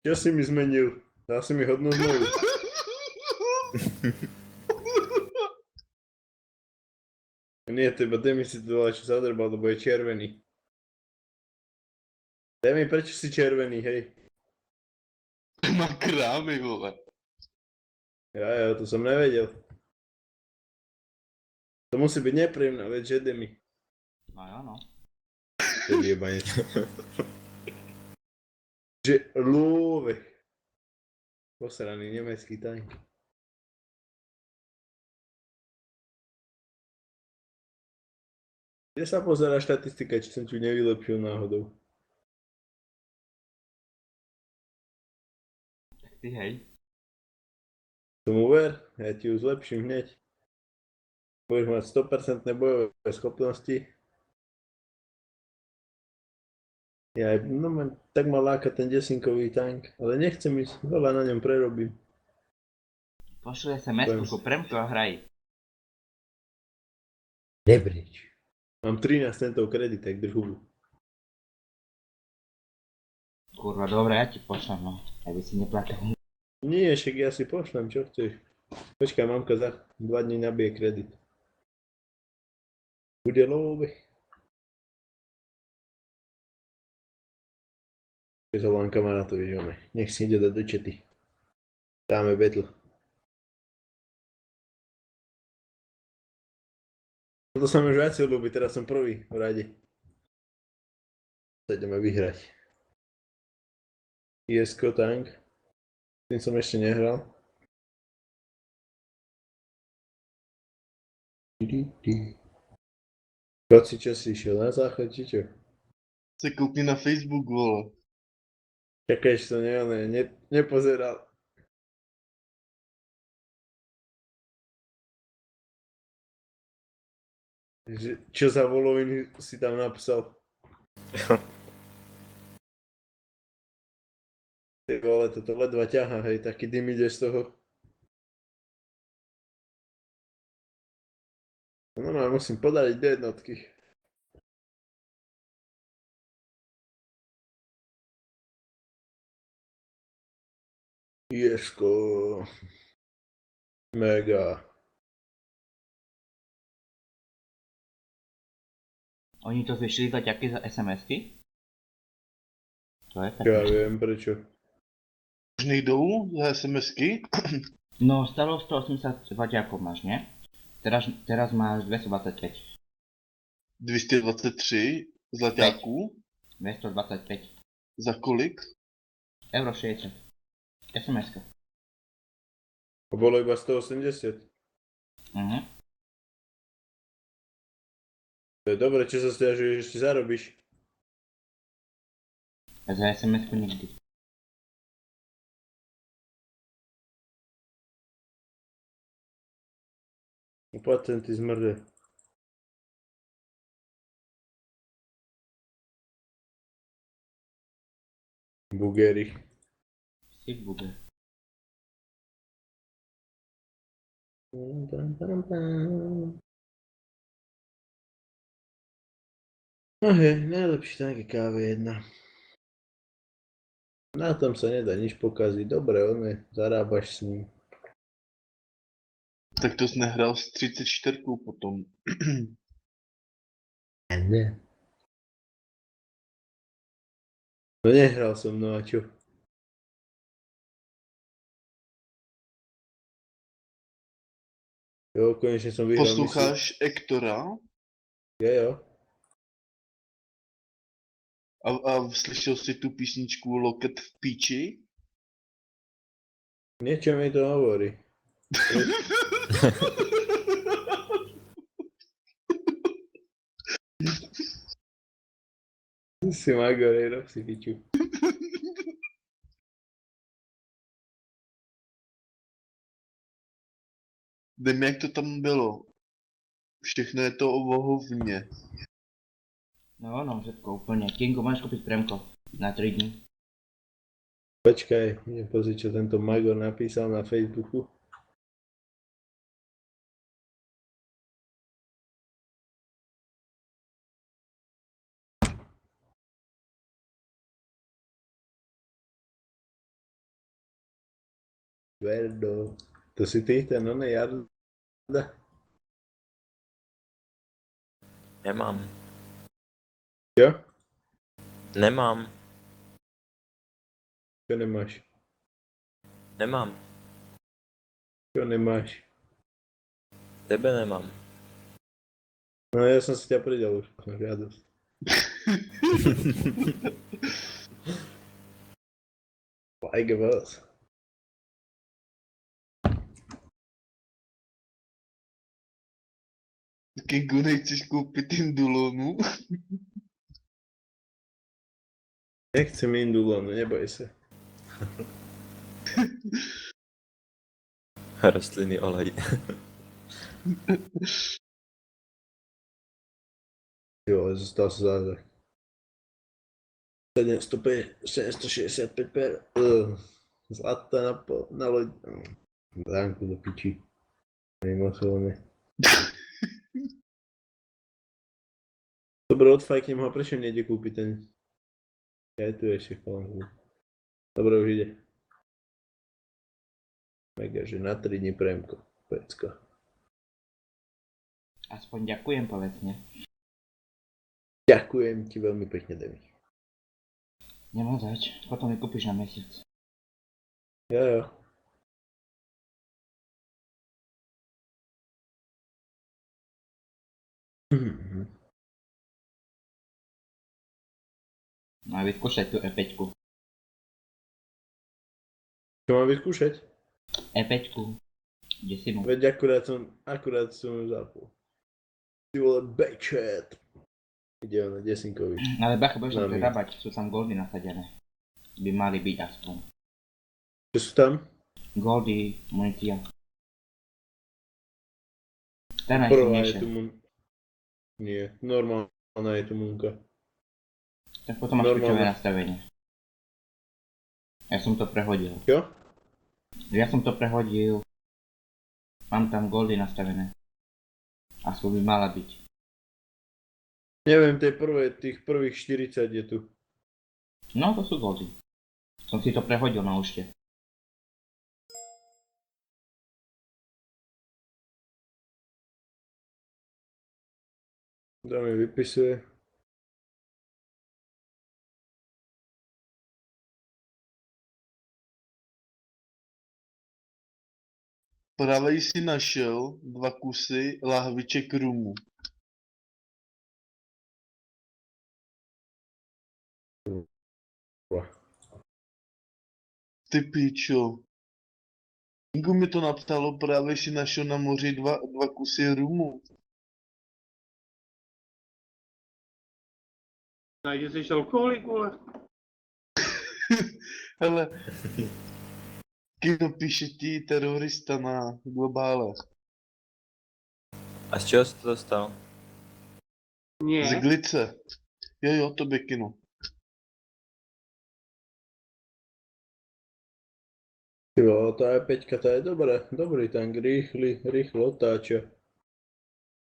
Čo si mi zmenil? Dal si mi hodnosť moju. Nie, teba Demi si to dala, čo zadrbal, lebo je červený. Demi, prečo si červený, hej? Má krámy, vole. Ja, to som nevedel. To musí byť nepríjemná vec, že Demi? No jo, no. To je jebanec. Že lúve. Posraný nemecký tank. Kde sa pozerá štatistika, či som tu nevylepšil náhodou? Tak ty hej. Tomu ver, ja ti ju zlepším hneď. Budeš mať 100% bojové schopnosti. Ja aj, no tak ma láka ten desinkový tank, ale nechcem ísť, veľa na ňom prerobím. Pošli SMS-ku ku Premku a hraj. Nebrič. Mám 13 centov kredit, tak drž hubu. Kurva, dobre, ja ti pošlem, no. Aby si neplatil. Nie, však ja si pošlem, čo chceš. Počkaj, mamka za 2 dní nabije kredit. Bude love. Keď zavolám kamarátovi, že nech si ide dať do čety. Dáme battle. Toto sa mi už viacej ľúbi, teraz som prvý v rade. To ideme vyhrať. ISK tank. S tým som ešte nehral. Koci, čo si išiel na záchod, či čo? Se koukni na Facebook, vole. Čakaj, že som nepozeral. Čo za voloviny si tam napísal? Ty vole, toto ledva ťaha, hej, taký dym ide z toho. No, musím podariť do jednotky. Jesko. Mega. Oni to zvyšili zaťaky za SMS-ky? To je Ja pekné. viem prečo. Možných dolů za SMS-ky? No, stalo 180 zaťakov máš, nie? Teraz máš 225. 223 zlaťáků. 225. Za kolik? Euro 60. SMS-ka. A bolo iba 180. Mhm. To je dobre, čo sa stiažuješ, ešte zarobíš. A za SMS-ku nikdy. Patenty zmrde. Bugery. Si buge. No hej, najlepší tank je KV1. Na tom sa nedá nič pokaziť. Dobre, zarábaš s ním. Tak to jsi nehrál s 34 potom. Ne. No nehral som, no a čo? Jo, konečne som vyhral misiu. Posloucháš Ektora Jo. a slyšel jsi tu písničku Loket v píči? Niečo mi to hovorí. Si Magorej, rob si piču. Vím, jak to tam bylo. Všechno je to o vohovně. No, všetko úplne. Kingo, máš kúpiť Premko. Na 3 dní. Počkaj, idem pozrieť, čo tento Magor napísal na Facebooku. Verdo. To si ty, ten onej Jarda. Nemám. Jo? Nemám. Čo nemáš? Nemám. Čo nemáš? Tebe nemám. No ja som si ťa pridal už. Žiadosť. Like was. Kingu, nechceš koupit Indulonu? Nechcem indulonu, neboj sa. Rostlinný olej. Jo, zostal sa zázrak. 765 zlata na loď. Bránku do piči. Mimoslovne. Dobre, odfajknem ho, prečo nejde kúpiť ten? Ja tu ešte chválam. Dobre, už ide. Mega, že na 3 dní premko. Pecka. Aspoň ďakujem, povedz, ne? Ďakujem ti veľmi pekne, Demi. Nemá zač, potom mi kúpiš na mesiac. Jo. Má vyskúšať tú E5. Čo mám vyskúšať? E5. Kde si mu? Veď akurát som ju zapol. Ty vole, backchat. Ide on na Desinkovi. Ale bacha, budeš tam Máme. prerábať, sú tam goldy nasadené. By mali byť aspoň. Čo sú tam? Goldy, munícia. Tá Prvá je najsilnejšia. tu Nie, normálna je tu munka. Tak potom máš Normálne. kľúčové nastavenie. Ja som to prehodil. Čo? Ja som to prehodil. Mám tam goldy nastavené. Aspoň by mala byť. Neviem, tých prvých 40 je tu. No to sú goldy. Som si to prehodil na účte. Kto mi vypisuje? Pravej si našel 2 kusy lahviček rumu. Ty píčo. Kingu mi to napsalo, právě si našel na moři 2 kusy rumu. Takže jsi alkoholik, vole. Hele, Kingu píše ti terorista na globále. A z čeho jsi to dostal? Z Nie. glice. Jo, to Kino. Jo, tá E5, tá je dobrá. Dobrý tank, rýchlo otáča.